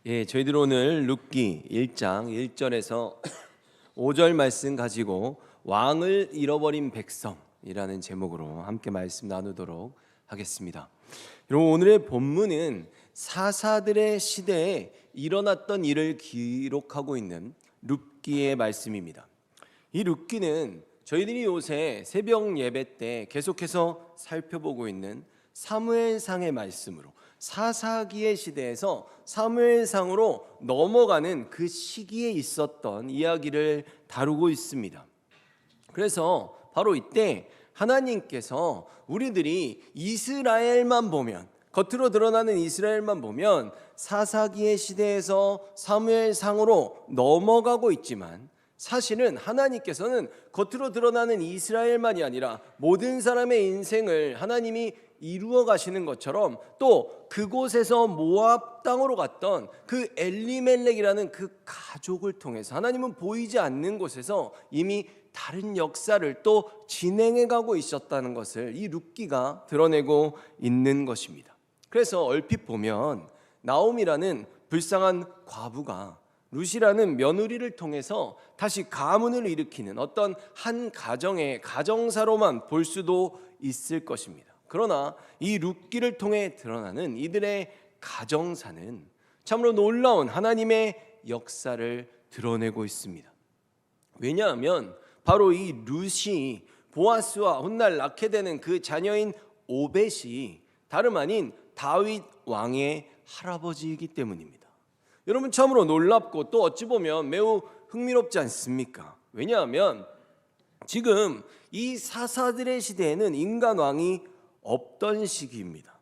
저희들 오늘 룻기 1장 1절에서 5절 말씀 가지고 왕을 잃어버린 백성이라는 제목으로 함께 말씀 나누도록 하겠습니다. 여러분, 오늘의 본문은 사사들의 시대에 일어났던 일을 기록하고 있는 룻기의 말씀입니다. 이 룻기는 저희들이 요새 새벽 예배 때 계속해서 살펴보고 있는 사무엘상의 말씀으로 사사기의 시대에서 사무엘상으로 넘어가는 그 시기에 있었던 이야기를 다루고 있습니다. 그래서 바로 이때 하나님께서 우리들이 이스라엘만 보면, 겉으로 드러나는 이스라엘만 보면 사사기의 시대에서 사무엘상으로 넘어가고 있지만, 사실은 하나님께서는 겉으로 드러나는 이스라엘만이 아니라 모든 사람의 인생을 하나님이 이루어 가시는 것처럼 또 그곳에서 모압 땅으로 갔던 그 엘리멜렉이라는 그 가족을 통해서 하나님은 보이지 않는 곳에서 이미 다른 역사를 또 진행해 가고 있었다는 것을 이 룻기가 드러내고 있는 것입니다. 그래서 얼핏 보면 나옴이라는 불쌍한 과부가 룻이라는 며느리를 통해서 다시 가문을 일으키는 어떤 한 가정의 가정사로만 볼 수도 있을 것입니다. 그러나 이 룻기를 통해 드러나는 이들의 가정사는 참으로 놀라운 하나님의 역사를 드러내고 있습니다. 왜냐하면 바로 이 룻이 보아스와 훗날 낳게 되는 그 자녀인 오벳이 다름 아닌 다윗 왕의 할아버지이기 때문입니다. 여러분, 참으로 놀랍고 또 어찌 보면 매우 흥미롭지 않습니까? 왜냐하면 지금 이 사사들의 시대에는 인간 왕이 없던 시기입니다.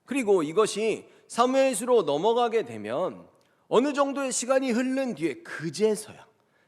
그리고 이것이 사무엘서로 넘어가게 되면 어느 정도의 시간이 흐른 뒤에 그제서야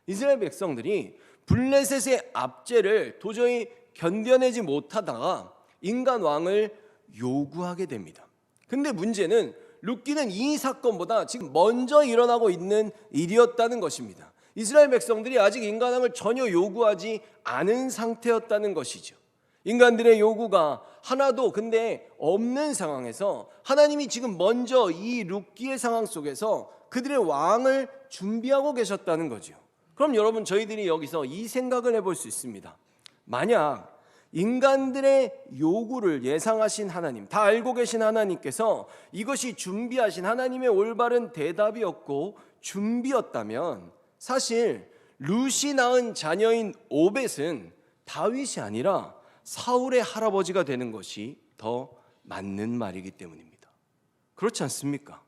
이스라엘 백성들이 블레셋의 압제를 도저히 견뎌내지 못하다가 인간 왕을 요구하게 됩니다. 근데 문제는 룻기는 이 사건보다 지금 먼저 일어나고 있는 일이었다는 것입니다. 이스라엘 백성들이 아직 인간 왕을 전혀 요구하지 않은 상태였다는 것이죠. 인간들의 요구가 하나도 근데 없는 상황에서 하나님이 지금 먼저 이 룻기의 상황 속에서 그들의 왕을 준비하고 계셨다는 거죠. 그럼 여러분, 저희들이 여기서 이 생각을 해볼 수 있습니다. 만약 인간들의 요구를 예상하신 하나님, 다 알고 계신 하나님께서 이것이 준비하신 하나님의 올바른 대답이었고 준비였다면, 사실 룻이 낳은 자녀인 오벳은 다윗이 아니라 사울의 할아버지가 되는 것이 더 맞는 말이기 때문입니다. 그렇지 않습니까?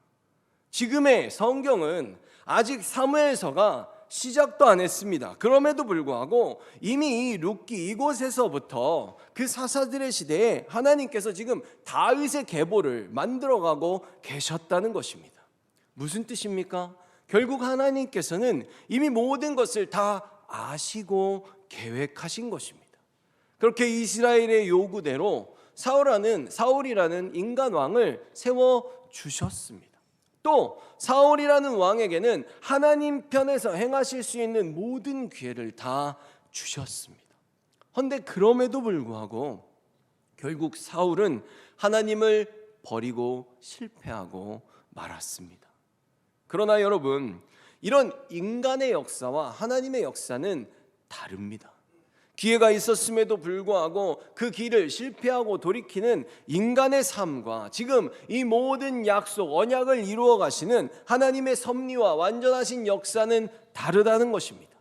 지금의 성경은 아직 사무엘서가 시작도 안 했습니다. 그럼에도 불구하고 이미 이 룻기 이곳에서부터 그 사사들의 시대에 하나님께서 지금 다윗의 계보를 만들어가고 계셨다는 것입니다. 무슨 뜻입니까? 결국 하나님께서는 이미 모든 것을 다 아시고 계획하신 것입니다. 그렇게 이스라엘의 요구대로 사울이라는 인간 왕을 세워주셨습니다. 또 사울이라는 왕에게는 하나님 편에서 행하실 수 있는 모든 기회를 다 주셨습니다. 그런데 그럼에도 불구하고 결국 사울은 하나님을 버리고 실패하고 말았습니다. 그러나 여러분, 이런 인간의 역사와 하나님의 역사는 다릅니다. 기회가 있었음에도 불구하고 그 길을 실패하고 돌이키는 인간의 삶과 지금 이 모든 약속, 언약을 이루어 가시는 하나님의 섭리와 완전하신 역사는 다르다는 것입니다.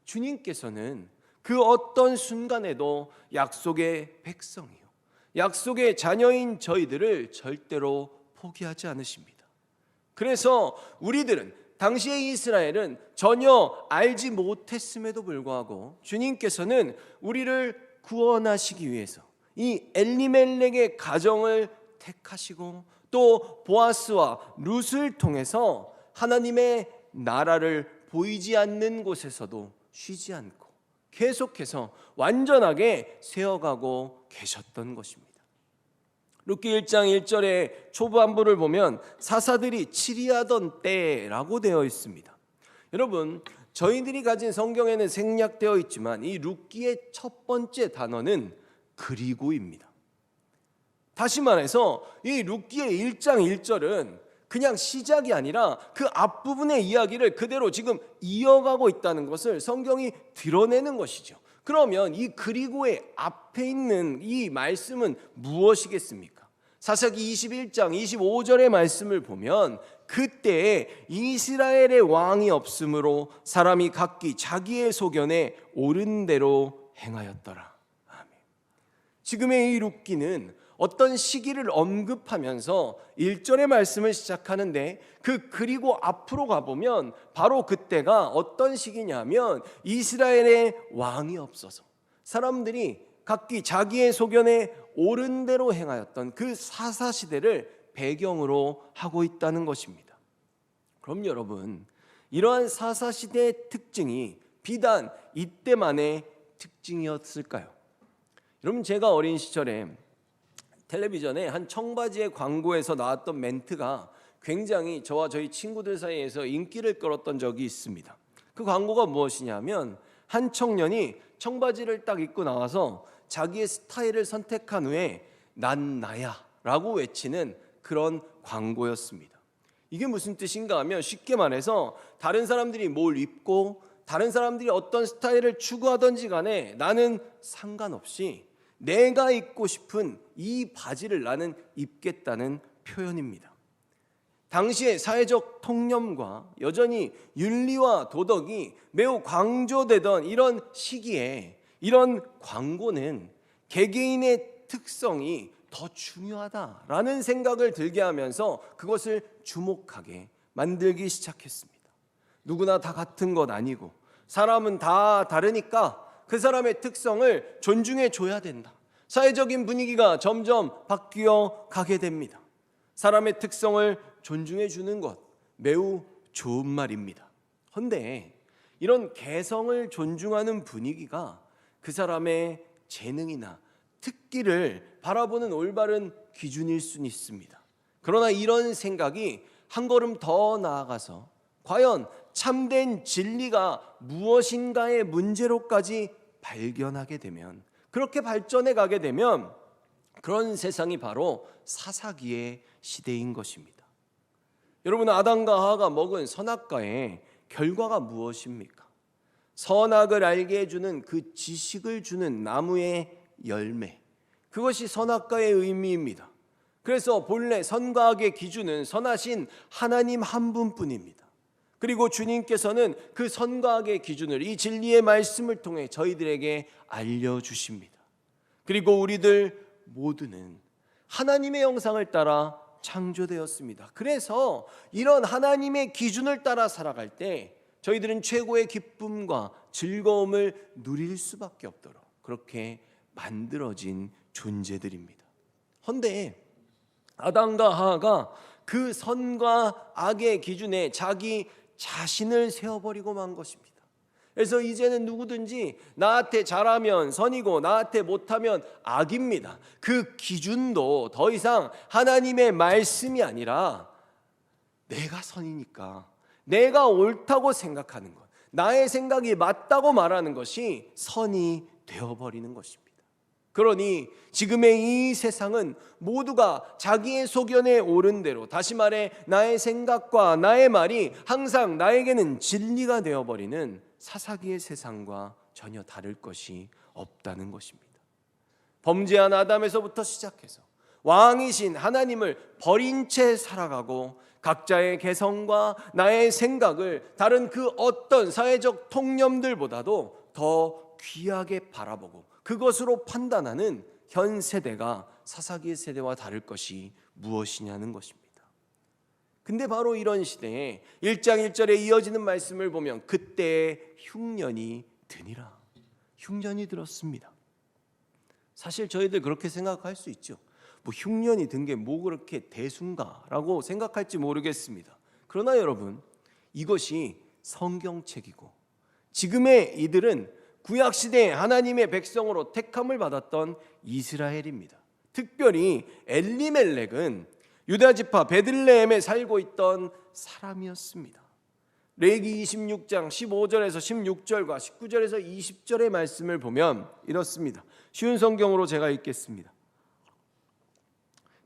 주님께서는 그 어떤 순간에도 약속의 백성이요, 약속의 자녀인 저희들을 절대로 포기하지 않으십니다. 그래서 우리들은, 당시의 이스라엘은 전혀 알지 못했음에도 불구하고 주님께서는 우리를 구원하시기 위해서 이 엘리멜렉의 가정을 택하시고 또 보아스와 룻을 통해서 하나님의 나라를 보이지 않는 곳에서도 쉬지 않고 계속해서 완전하게 세워가고 계셨던 것입니다. 룻기 1장 1절의 초반부를 보면 사사들이 치리하던 때라고 되어 있습니다. 여러분, 저희들이 가진 성경에는 생략되어 있지만 이 룻기의 첫 번째 단어는 그리고입니다. 다시 말해서 이 룻기의 1장 1절은 그냥 시작이 아니라 그 앞부분의 이야기를 그대로 지금 이어가고 있다는 것을 성경이 드러내는 것이죠. 그러면 이 그리고의 앞에 있는 이 말씀은 무엇이겠습니까? 사사기 21장 25절의 말씀을 보면 그때에 이스라엘의 왕이 없으므로 사람이 각기 자기의 소견에 옳은 대로 행하였더라. 아멘. 지금의 이 룻기는 어떤 시기를 언급하면서 1절의 말씀을 시작하는데 그리고 앞으로 가보면 바로 그때가 어떤 시기냐면 이스라엘의 왕이 없어서 사람들이 각기 자기의 소견에 옳은 대로 행하였던 그 사사시대를 배경으로 하고 있다는 것입니다. 그럼 여러분, 이러한 사사시대의 특징이 비단 이때만의 특징이었을까요? 여러분, 제가 어린 시절에 텔레비전에 한 청바지의 광고에서 나왔던 멘트가 굉장히 저와 저희 친구들 사이에서 인기를 끌었던 적이 있습니다. 그 광고가 무엇이냐면 한 청년이 청바지를 딱 입고 나와서 자기의 스타일을 선택한 후에 난 나야 라고 외치는 그런 광고였습니다. 이게 무슨 뜻인가 하면 쉽게 말해서 다른 사람들이 뭘 입고 다른 사람들이 어떤 스타일을 추구하든지 간에 나는 상관없이 내가 입고 싶은 이 바지를 나는 입겠다는 표현입니다. 당시의 사회적 통념과 여전히 윤리와 도덕이 매우 강조되던 이런 시기에 이런 광고는 개개인의 특성이 더 중요하다라는 생각을 들게 하면서 그것을 주목하게 만들기 시작했습니다. 누구나 다 같은 것 아니고 사람은 다 다르니까 그 사람의 특성을 존중해 줘야 된다. 사회적인 분위기가 점점 바뀌어 가게 됩니다. 사람의 특성을 존중해 주는 것 매우 좋은 말입니다. 그런데 이런 개성을 존중하는 분위기가 그 사람의 재능이나 특기를 바라보는 올바른 기준일 수는 있습니다. 그러나 이런 생각이 한 걸음 더 나아가서 과연 참된 진리가 무엇인가의 문제로까지 발견하게 되면, 그렇게 발전해 가게 되면 그런 세상이 바로 사사기의 시대인 것입니다. 여러분, 아담과 하와가 먹은 선악과의 결과가 무엇입니까? 선악을 알게 해주는 그 지식을 주는 나무의 열매, 그것이 선악과의 의미입니다. 그래서 본래 선과 악의 기준은 선하신 하나님 한 분뿐입니다. 그리고 주님께서는 그 선과 악의 기준을 이 진리의 말씀을 통해 저희들에게 알려주십니다. 그리고 우리들 모두는 하나님의 형상을 따라 창조되었습니다. 그래서 이런 하나님의 기준을 따라 살아갈 때 저희들은 최고의 기쁨과 즐거움을 누릴 수밖에 없도록 그렇게 만들어진 존재들입니다. 그런데 아담과 하와가 그 선과 악의 기준에 자기 자신을 세워버리고 만 것입니다. 그래서 이제는 누구든지 나한테 잘하면 선이고 나한테 못하면 악입니다. 그 기준도 더 이상 하나님의 말씀이 아니라 내가 선이니까 내가 옳다고 생각하는 것, 나의 생각이 맞다고 말하는 것이 선이 되어버리는 것입니다. 그러니 지금의 이 세상은 모두가 자기의 소견에 옳은 대로, 다시 말해 나의 생각과 나의 말이 항상 나에게는 진리가 되어버리는 사사기의 세상과 전혀 다를 것이 없다는 것입니다. 범죄한 아담에서부터 시작해서 왕이신 하나님을 버린 채 살아가고 각자의 개성과 나의 생각을 다른 그 어떤 사회적 통념들보다도 더 귀하게 바라보고 그것으로 판단하는 현 세대가 사사기의 세대와 다를 것이 무엇이냐는 것입니다. 근데 바로 이런 시대에 1장 1절에 이어지는 말씀을 보면 그때에 흉년이 드니라. 흉년이 들었습니다. 사실 저희들 그렇게 생각할 수 있죠. 뭐 흉년이 든 게 뭐 그렇게 대수인가라고 생각할지 모르겠습니다. 그러나 여러분, 이것이 성경책이고 지금의 이들은 구약시대에 하나님의 백성으로 택함을 받았던 이스라엘입니다. 특별히 엘리멜렉은 유다지파 베들레헴에 살고 있던 사람이었습니다. 레위기 26장 15절에서 16절과 19절에서 20절의 말씀을 보면 이렇습니다. 쉬운 성경으로 제가 읽겠습니다.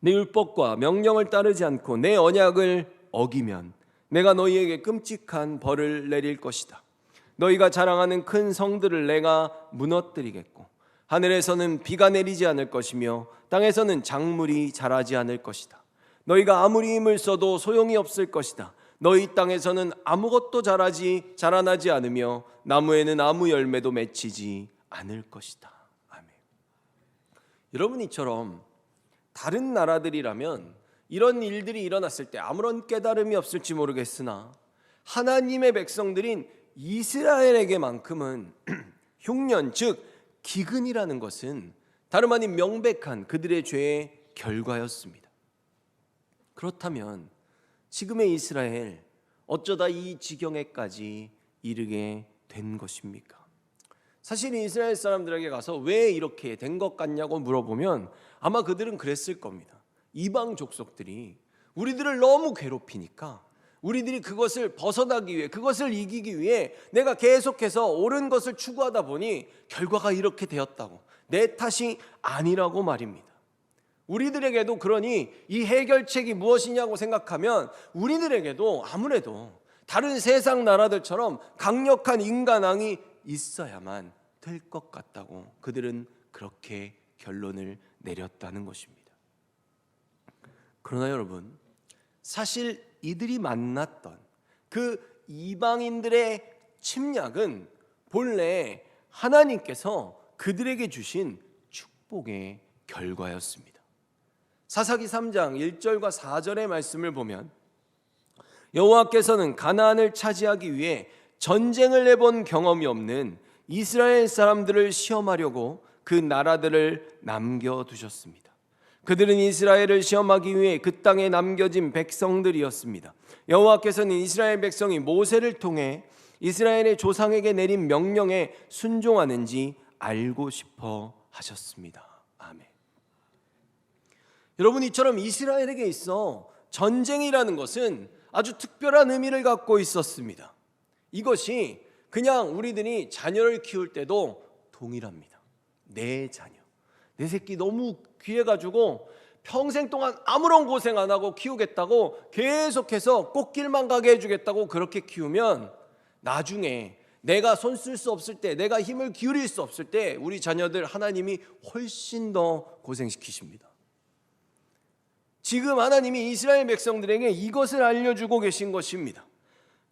내 율법과 명령을 따르지 않고 내 언약을 어기면 내가 너희에게 끔찍한 벌을 내릴 것이다. 너희가 자랑하는 큰 성들을 내가 무너뜨리겠고 하늘에서는 비가 내리지 않을 것이며 땅에서는 작물이 자라지 않을 것이다. 너희가 아무리 힘을 써도 소용이 없을 것이다. 너희 땅에서는 아무것도 자라나지 않으며 나무에는 아무 열매도 맺히지 않을 것이다. 아멘. 여러분, 이처럼 다른 나라들이라면 이런 일들이 일어났을 때 아무런 깨달음이 없을지 모르겠으나 하나님의 백성들인 이스라엘에게만큼은 흉년, 즉 기근이라는 것은 다름 아닌 명백한 그들의 죄의 결과였습니다. 그렇다면 지금의 이스라엘 어쩌다 이 지경에까지 이르게 된 것입니까? 사실 이스라엘 사람들에게 가서 왜 이렇게 된 것 같냐고 물어보면 아마 그들은 그랬을 겁니다. 이방 족속들이 우리들을 너무 괴롭히니까 우리들이 그것을 벗어나기 위해, 그것을 이기기 위해 내가 계속해서 옳은 것을 추구하다 보니 결과가 이렇게 되었다고, 내 탓이 아니라고 말입니다. 우리들에게도 그러니 이 해결책이 무엇이냐고 생각하면 우리들에게도 아무래도 다른 세상 나라들처럼 강력한 인간왕이 있어야만 될 것 같다고 그들은 그렇게 결론을 내렸다는 것입니다. 그러나 여러분, 사실 이들이 만났던 그 이방인들의 침략은 본래 하나님께서 그들에게 주신 축복의 결과였습니다. 사사기 3장 1절과 4절의 말씀을 보면 여호와께서는 가나안을 차지하기 위해 전쟁을 해본 경험이 없는 이스라엘 사람들을 시험하려고 그 나라들을 남겨두셨습니다. 그들은 이스라엘을 시험하기 위해 그 땅에 남겨진 백성들이었습니다. 여호와께서는 이스라엘 백성이 모세를 통해 이스라엘의 조상에게 내린 명령에 순종하는지 알고 싶어 하셨습니다. 아멘. 여러분, 이처럼 이스라엘에게 있어 전쟁이라는 것은 아주 특별한 의미를 갖고 있었습니다. 이것이 그냥 우리들이 자녀를 키울 때도 동일합니다. 내 자녀, 내 새끼 너무 귀해가지고 평생 동안 아무런 고생 안 하고 키우겠다고 계속해서 꽃길만 가게 해주겠다고 그렇게 키우면 나중에 내가 손 쓸 수 없을 때, 내가 힘을 기울일 수 없을 때 우리 자녀들 하나님이 훨씬 더 고생시키십니다. 지금 하나님이 이스라엘 백성들에게 이것을 알려주고 계신 것입니다.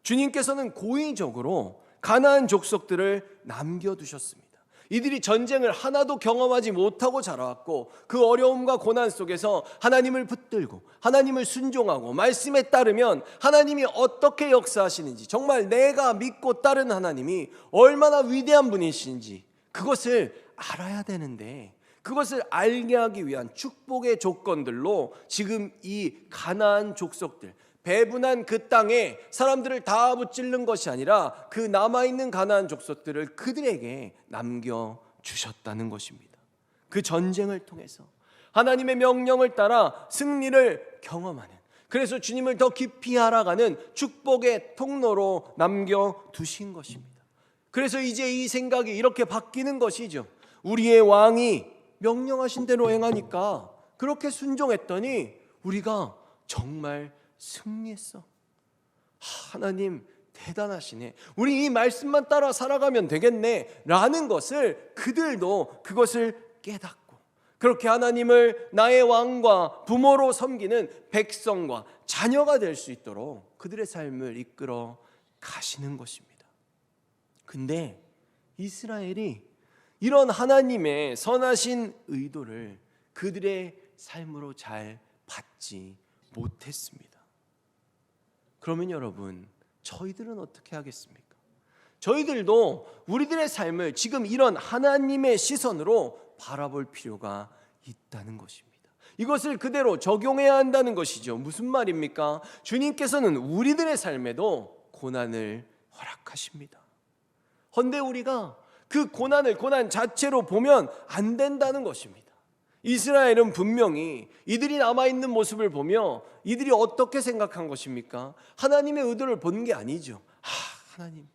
주님께서는 고의적으로 가나안 족속들을 남겨두셨습니다. 이들이 전쟁을 하나도 경험하지 못하고 자라왔고 그 어려움과 고난 속에서 하나님을 붙들고 하나님을 순종하고 말씀에 따르면 하나님이 어떻게 역사하시는지, 정말 내가 믿고 따른 하나님이 얼마나 위대한 분이신지 그것을 알아야 되는데, 그것을 알게 하기 위한 축복의 조건들로 지금 이 가나안 족속들, 배분한 그 땅에 사람들을 다 무찌른 것이 아니라 그 남아있는 가나안 족속들을 그들에게 남겨주셨다는 것입니다. 그 전쟁을 통해서 하나님의 명령을 따라 승리를 경험하는, 그래서 주님을 더 깊이 알아가는 축복의 통로로 남겨두신 것입니다. 그래서 이제 이 생각이 이렇게 바뀌는 것이죠. 우리의 왕이 명령하신 대로 행하니까 그렇게 순종했더니 우리가 정말 승리했어. 하나님 대단하시네. 우리 이 말씀만 따라 살아가면 되겠네 라는 것을 그들도 그것을 깨닫고 그렇게 하나님을 나의 왕과 부모로 섬기는 백성과 자녀가 될 수 있도록 그들의 삶을 이끌어 가시는 것입니다. 근데 이스라엘이 이런 하나님의 선하신 의도를 그들의 삶으로 잘 받지 못했습니다. 그러면 여러분, 저희들은 어떻게 하겠습니까? 저희들도 우리들의 삶을 지금 이런 하나님의 시선으로 바라볼 필요가 있다는 것입니다. 이것을 그대로 적용해야 한다는 것이죠. 무슨 말입니까? 주님께서는 우리들의 삶에도 고난을 허락하십니다. 헌데 우리가 그 고난 자체로 보면 안 된다는 것입니다. 이스라엘은 분명히 이들이 남아있는 모습을 보며 이들이 어떻게 생각한 것입니까? 하나님의 의도를 본 게 아니죠. 하나님,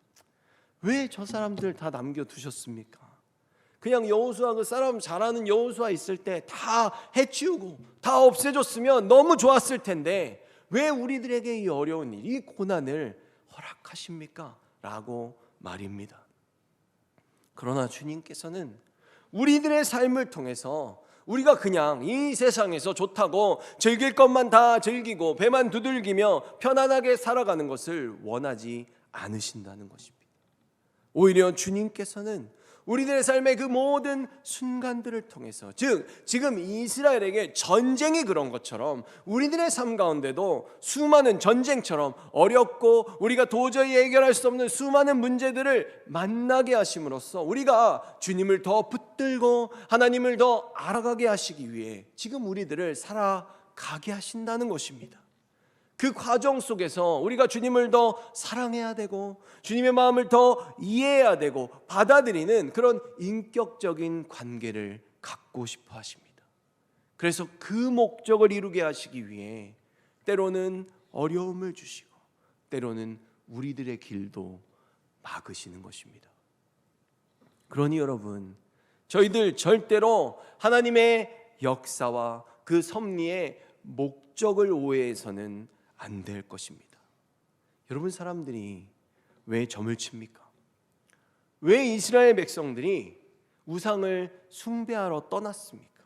왜 저 사람들 다 남겨두셨습니까? 그냥 여호수아, 그 사람 잘하는 여호수아 있을 때 다 해치우고 다 없애줬으면 너무 좋았을 텐데 왜 우리들에게 이 어려운 일, 이 고난을 허락하십니까? 라고 말입니다. 그러나 주님께서는 우리들의 삶을 통해서 우리가 그냥 이 세상에서 좋다고 즐길 것만 다 즐기고 배만 두들기며 편안하게 살아가는 것을 원하지 않으신다는 것입니다. 오히려 주님께서는 우리들의 삶의 그 모든 순간들을 통해서, 즉 지금 이스라엘에게 전쟁이 그런 것처럼 우리들의 삶 가운데도 수많은 전쟁처럼 어렵고 우리가 도저히 해결할 수 없는 수많은 문제들을 만나게 하심으로써 우리가 주님을 더 붙들고 하나님을 더 알아가게 하시기 위해 지금 우리들을 살아가게 하신다는 것입니다. 그 과정 속에서 우리가 주님을 더 사랑해야 되고 주님의 마음을 더 이해해야 되고 받아들이는 그런 인격적인 관계를 갖고 싶어 하십니다. 그래서 그 목적을 이루게 하시기 위해 때로는 어려움을 주시고 때로는 우리들의 길도 막으시는 것입니다. 그러니 여러분, 저희들 절대로 하나님의 역사와 그 섭리의 목적을 오해해서는 안 될 것입니다. 여러분, 사람들이 왜 점을 칩니까? 왜 이스라엘 백성들이 우상을 숭배하러 떠났습니까?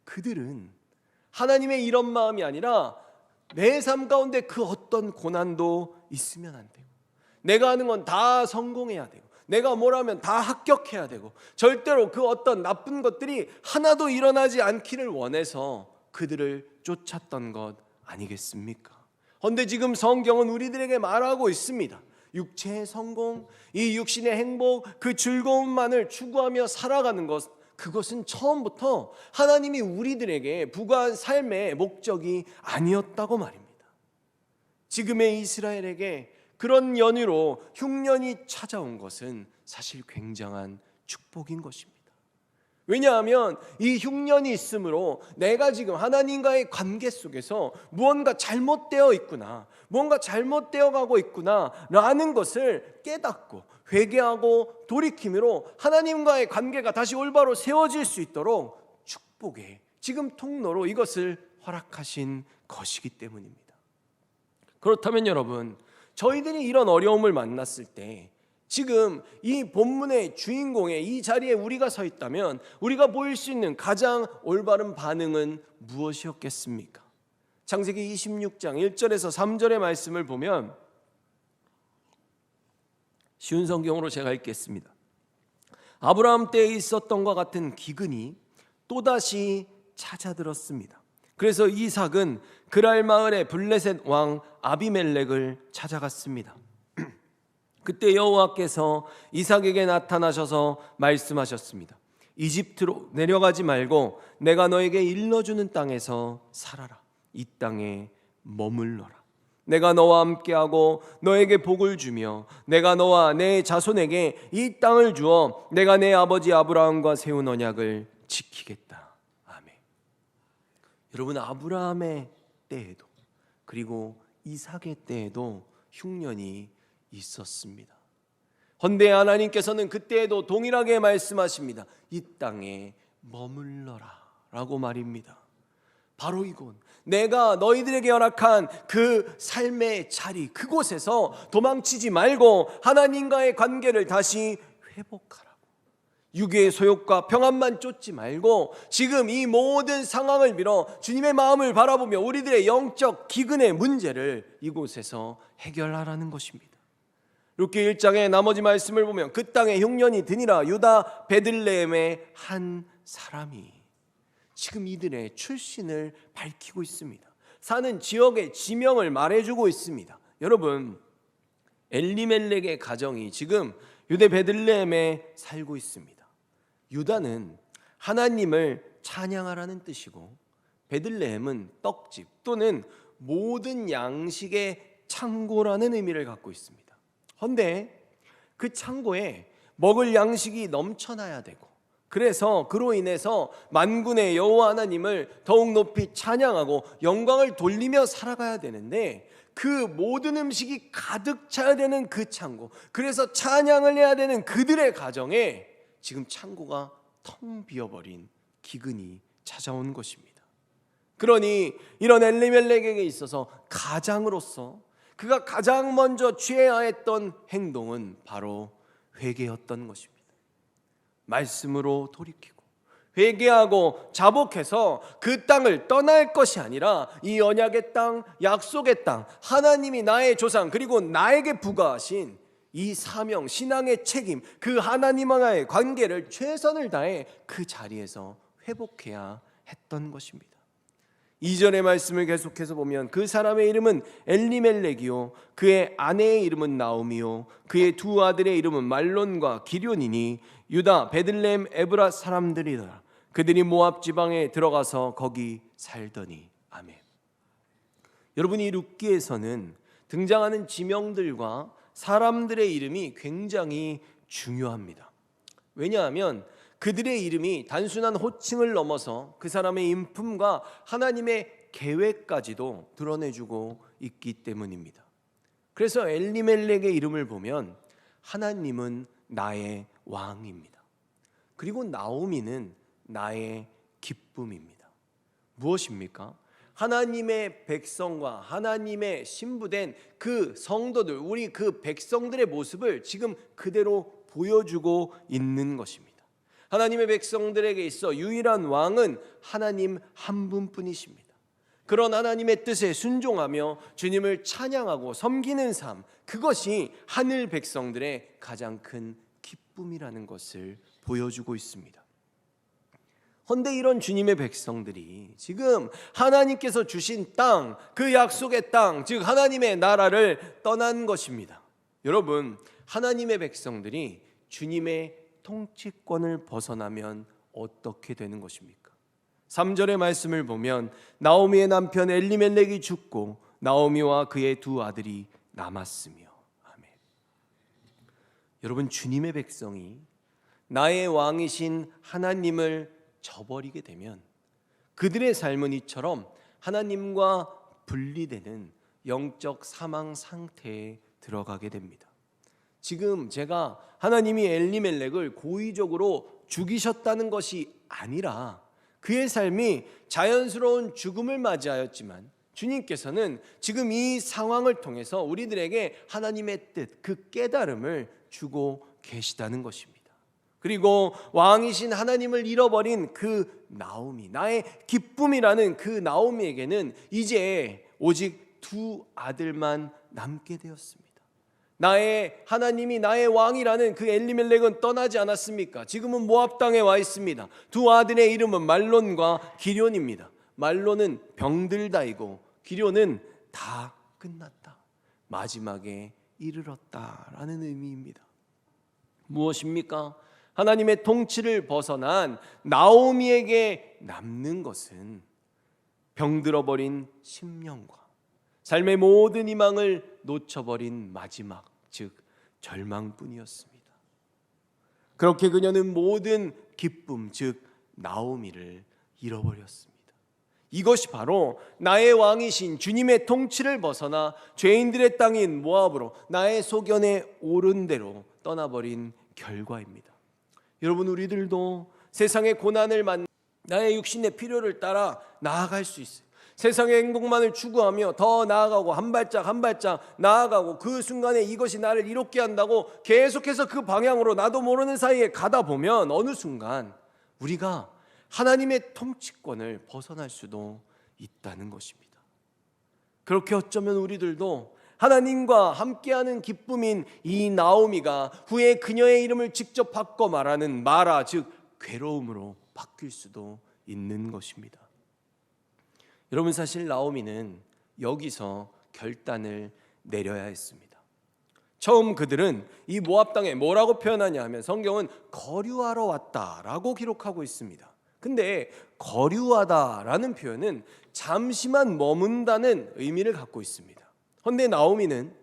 그들은 하나님의 이런 마음이 아니라 내 삶 가운데 그 어떤 고난도 있으면 안 되고 내가 하는 건 다 성공해야 되고 내가 뭘 하면 다 합격해야 되고 절대로 그 어떤 나쁜 것들이 하나도 일어나지 않기를 원해서 그들을 쫓았던 것 아니겠습니까? 그런데 지금 성경은 우리들에게 말하고 있습니다. 육체의 성공, 이 육신의 행복, 그 즐거움만을 추구하며 살아가는 것, 그것은 처음부터 하나님이 우리들에게 부과한 삶의 목적이 아니었다고 말입니다. 지금의 이스라엘에게 그런 연유로 흉년이 찾아온 것은 사실 굉장한 축복인 것입니다. 왜냐하면 이 흉년이 있으므로 내가 지금 하나님과의 관계 속에서 무언가 잘못되어 있구나, 무언가 잘못되어 가고 있구나 라는 것을 깨닫고 회개하고 돌이킴으로 하나님과의 관계가 다시 올바로 세워질 수 있도록 축복의 지금 통로로 이것을 허락하신 것이기 때문입니다. 그렇다면 여러분, 저희들이 이런 어려움을 만났을 때 지금 이 본문의 주인공의 이 자리에 우리가 서 있다면 우리가 보일 수 있는 가장 올바른 반응은 무엇이었겠습니까? 창세기 26장 1절에서 3절의 말씀을 보면, 쉬운 성경으로 제가 읽겠습니다. 아브라함 때에 있었던 것 같은 기근이 또다시 찾아들었습니다. 그래서 이삭은 그랄 마을의 블레셋 왕 아비멜렉을 찾아갔습니다. 그때 여호와께서 이삭에게 나타나셔서 말씀하셨습니다. 이집트로 내려가지 말고 내가 너에게 일러주는 땅에서 살아라. 이 땅에 머물러라. 내가 너와 함께하고 너에게 복을 주며 내가 너와 내 자손에게 이 땅을 주어 내가 내 아버지 아브라함과 세운 언약을 지키겠다. 아멘. 여러분, 아브라함의 때에도 그리고 이삭의 때에도 흉년이 있었습니다. 헌데 하나님께서는 그때에도 동일하게 말씀하십니다. 이 땅에 머물러라 라고 말입니다. 바로 이곳, 내가 너희들에게 허락한 그 삶의 자리, 그곳에서 도망치지 말고 하나님과의 관계를 다시 회복하라고. 육의 소욕과 평안만 쫓지 말고 지금 이 모든 상황을 빌어 주님의 마음을 바라보며 우리들의 영적 기근의 문제를 이곳에서 해결하라는 것입니다. 룻기 1장의 나머지 말씀을 보면 그 땅에 흉년이 드니라. 유다 베들레헴의 한 사람이, 지금 이들의 출신을 밝히고 있습니다. 사는 지역의 지명을 말해주고 있습니다. 여러분, 엘리멜렉의 가정이 지금 유대 베들레헴에 살고 있습니다. 유다는 하나님을 찬양하라는 뜻이고 베들레헴은 떡집 또는 모든 양식의 창고라는 의미를 갖고 있습니다. 그런데 그 창고에 먹을 양식이 넘쳐나야 되고, 그래서 그로 인해서 만군의 여호와 하나님을 더욱 높이 찬양하고 영광을 돌리며 살아가야 되는데 그 모든 음식이 가득 차야 되는 그 창고, 그래서 찬양을 해야 되는 그들의 가정에 지금 창고가 텅 비어버린 기근이 찾아온 것입니다. 그러니 이런 엘리멜렉에게 있어서 가장으로서 그가 가장 먼저 취해야 했던 행동은 바로 회개였던 것입니다. 말씀으로 돌이키고 회개하고 자복해서 그 땅을 떠날 것이 아니라 이 언약의 땅, 약속의 땅, 하나님이 나의 조상 그리고 나에게 부과하신 이 사명, 신앙의 책임, 그 하나님과의 관계를 최선을 다해 그 자리에서 회복해야 했던 것입니다. 2절의 말씀을 계속해서 보면 그 사람의 이름은 엘리멜렉이요 그의 아내의 이름은 나오미요 그의 두 아들의 이름은 말론과 기럧이니 유다 베들레헴 에브라 사람들이더라. 그들이 모압 지방에 들어가서 거기 살더니. 아멘. 여러분, 이 룻기에서는 등장하는 지명들과 사람들의 이름이 굉장히 중요합니다. 왜냐하면 그들의 이름이 단순한 호칭을 넘어서 그 사람의 인품과 하나님의 계획까지도 드러내주고 있기 때문입니다. 그래서 엘리멜렉의 이름을 보면 하나님은 나의 왕입니다. 그리고 나오미는 나의 기쁨입니다. 무엇입니까? 하나님의 백성과 하나님의 신부된 그 성도들, 우리 그 백성들의 모습을 지금 그대로 보여주고 있는 것입니다. 하나님의 백성들에게 있어 유일한 왕은 하나님 한 분뿐이십니다. 그런 하나님의 뜻에 순종하며 주님을 찬양하고 섬기는 삶, 그것이 하늘 백성들의 가장 큰 기쁨이라는 것을 보여주고 있습니다. 헌데 이런 주님의 백성들이 지금 하나님께서 주신 땅, 그 약속의 땅, 즉 하나님의 나라를 떠난 것입니다. 여러분, 하나님의 백성들이 주님의 통치권을 벗어나면 어떻게 되는 것입니까? 3절의 말씀을 보면 나오미의 남편 엘리멜렉이 죽고 나오미와 그의 두 아들이 남았으며. 아멘. 여러분, 주님의 백성이 나의 왕이신 하나님을 저버리게 되면 그들의 삶은 이처럼 하나님과 분리되는 영적 사망 상태에 들어가게 됩니다. 지금 제가 하나님이 엘리멜렉을 고의적으로 죽이셨다는 것이 아니라 그의 삶이 자연스러운 죽음을 맞이하였지만 주님께서는 지금 이 상황을 통해서 우리들에게 하나님의 뜻, 그 깨달음을 주고 계시다는 것입니다. 그리고 왕이신 하나님을 잃어버린 그 나오미, 나의 기쁨이라는 그 나오미에게는 이제 오직 두 아들만 남게 되었습니다. 나의 하나님이 나의 왕이라는 그 엘리멜렉은 떠나지 않았습니까? 지금은 모압 땅에 와 있습니다. 두 아들의 이름은 말론과 기럧입니다. 말론은 병들다이고 기럧는 다 끝났다, 마지막에 이르렀다라는 의미입니다. 무엇입니까? 하나님의 통치를 벗어난 나오미에게 남는 것은 병들어버린 심령과 삶의 모든 희망을 놓쳐버린 마지막, 즉 절망뿐이었습니다. 그렇게 그녀는 모든 기쁨, 즉 나오미를 잃어버렸습니다. 이것이 바로 나의 왕이신 주님의 통치를 벗어나 죄인들의 땅인 모압으로 나의 소견에 옳은 대로 떠나버린 결과입니다. 여러분, 우리들도 세상의 고난을 만나 나의 육신의 필요를 따라 나아갈 수 있어요. 세상의 행복만을 추구하며 더 나아가고 한 발짝 한 발짝 나아가고 그 순간에 이것이 나를 이롭게 한다고 계속해서 그 방향으로 나도 모르는 사이에 가다 보면 어느 순간 우리가 하나님의 통치권을 벗어날 수도 있다는 것입니다. 그렇게 어쩌면 우리들도 하나님과 함께하는 기쁨인 이 나오미가 후에 그녀의 이름을 직접 바꿔 말하는 마라, 즉 괴로움으로 바뀔 수도 있는 것입니다. 여러분, 사실 나오미는 여기서 결단을 내려야 했습니다. 처음 그들은 이 모압 땅에 뭐라고 표현하냐 하면 성경은 거류하러 왔다라고 기록하고 있습니다. 근데 거류하다라는 표현은 잠시만 머문다는 의미를 갖고 있습니다. 그런데 나오미는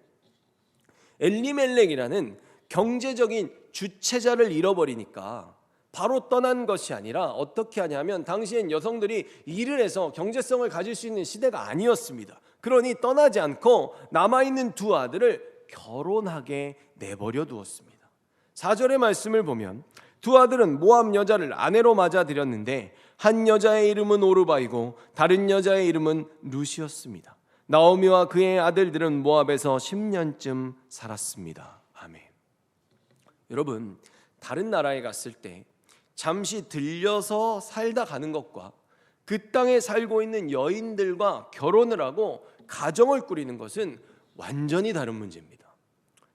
엘리멜렉이라는 경제적인 주체자를 잃어버리니까 바로 떠난 것이 아니라 어떻게 하냐면 당시엔 여성들이 일을 해서 경제성을 가질 수 있는 시대가 아니었습니다. 그러니 떠나지 않고 남아있는 두 아들을 결혼하게 내버려 두었습니다. 4절의 말씀을 보면 두 아들은 모압 여자를 아내로 맞아들였는데 한 여자의 이름은 오르바이고 다른 여자의 이름은 루시였습니다. 나오미와 그의 아들들은 모압에서 10년쯤 살았습니다. 아멘. 여러분, 다른 나라에 갔을 때 잠시 들려서 살다 가는 것과 그 땅에 살고 있는 여인들과 결혼을 하고 가정을 꾸리는 것은 완전히 다른 문제입니다.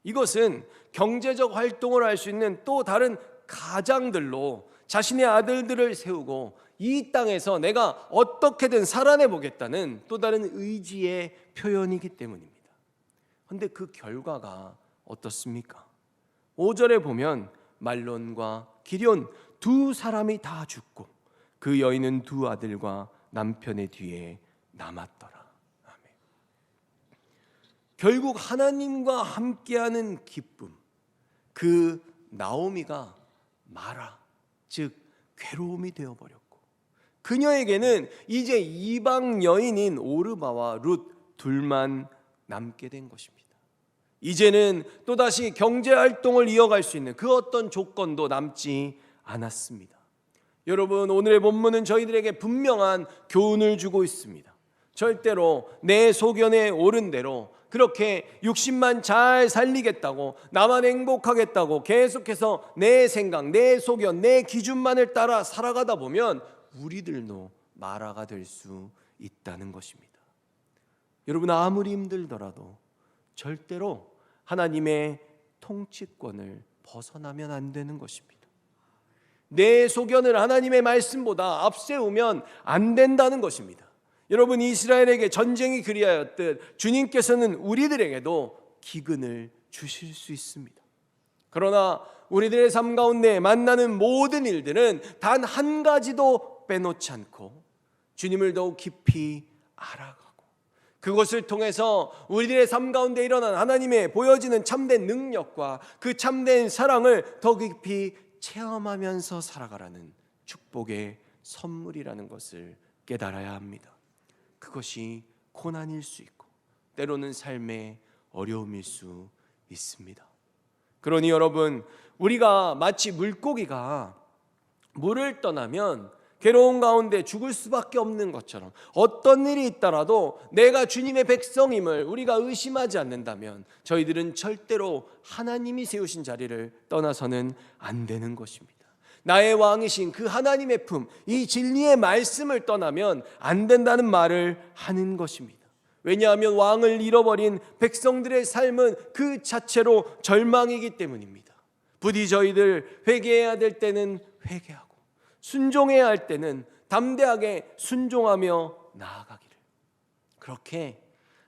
이것은 경제적 활동을 할 수 있는 또 다른 가장들로 자신의 아들들을 세우고 이 땅에서 내가 어떻게든 살아내 보겠다는 또 다른 의지의 표현이기 때문입니다. 그런데 그 결과가 어떻습니까? 5절에 보면 말론과 기럧 두 사람이 다 죽고 그 여인은 두 아들과 남편의 뒤에 남았더라. 아멘. 결국 하나님과 함께하는 기쁨, 그 나오미가 마라, 즉 괴로움이 되어버렸고, 그녀에게는 이제 이방 여인인 오르바와 룻 둘만 남게 된 것입니다. 이제는 또다시 경제활동을 이어갈 수 있는 그 어떤 조건도 남지 않았습니다. 여러분, 오늘의 본문은 저희들에게 분명한 교훈을 주고 있습니다. 절대로 내 소견에 옳은 대로 그렇게 육신만 잘 살리겠다고, 나만 행복하겠다고 계속해서 내 생각, 내 소견, 내 기준만을 따라 살아가다 보면 우리들도 마라가 될 수 있다는 것입니다. 여러분, 아무리 힘들더라도 절대로 하나님의 통치권을 벗어나면 안 되는 것입니다. 내 소견을 하나님의 말씀보다 앞세우면 안 된다는 것입니다. 여러분, 이스라엘에게 전쟁이 그리하였듯 주님께서는 우리들에게도 기근을 주실 수 있습니다. 그러나 우리들의 삶 가운데 만나는 모든 일들은 단 한 가지도 빼놓지 않고 주님을 더욱 깊이 알아가고 그것을 통해서 우리들의 삶 가운데 일어난 하나님의 보여지는 참된 능력과 그 참된 사랑을 더 깊이 체험하면서 살아가라는 축복의 선물이라는 것을 깨달아야 합니다. 그것이 고난일 수 있고 때로는 삶의 어려움일 수 있습니다. 그러니 여러분, 우리가 마치 물고기가 물을 떠나면 괴로운 가운데 죽을 수밖에 없는 것처럼 어떤 일이 있더라도 내가 주님의 백성임을 우리가 의심하지 않는다면 저희들은 절대로 하나님이 세우신 자리를 떠나서는 안 되는 것입니다. 나의 왕이신 그 하나님의 품, 이 진리의 말씀을 떠나면 안 된다는 말을 하는 것입니다. 왜냐하면 왕을 잃어버린 백성들의 삶은 그 자체로 절망이기 때문입니다. 부디 저희들 회개해야 될 때는 회개하고 순종해야 할 때는 담대하게 순종하며 나아가기를. 그렇게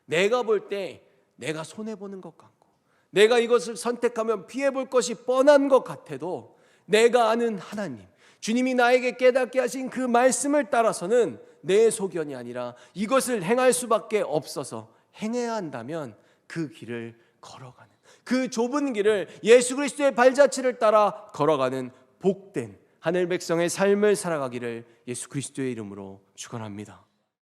내가 볼 때 내가 손해보는 것 같고 내가 이것을 선택하면 피해볼 것이 뻔한 것 같아도 내가 아는 하나님, 주님이 나에게 깨닫게 하신 그 말씀을 따라서는 내 소견이 아니라 이것을 행할 수밖에 없어서 행해야 한다면 그 길을 걸어가는, 그 좁은 길을 예수 그리스도의 발자취를 따라 걸어가는 복된 하늘 백성의 삶을 살아가기를 예수 그리스도의 이름으로 축원합니다.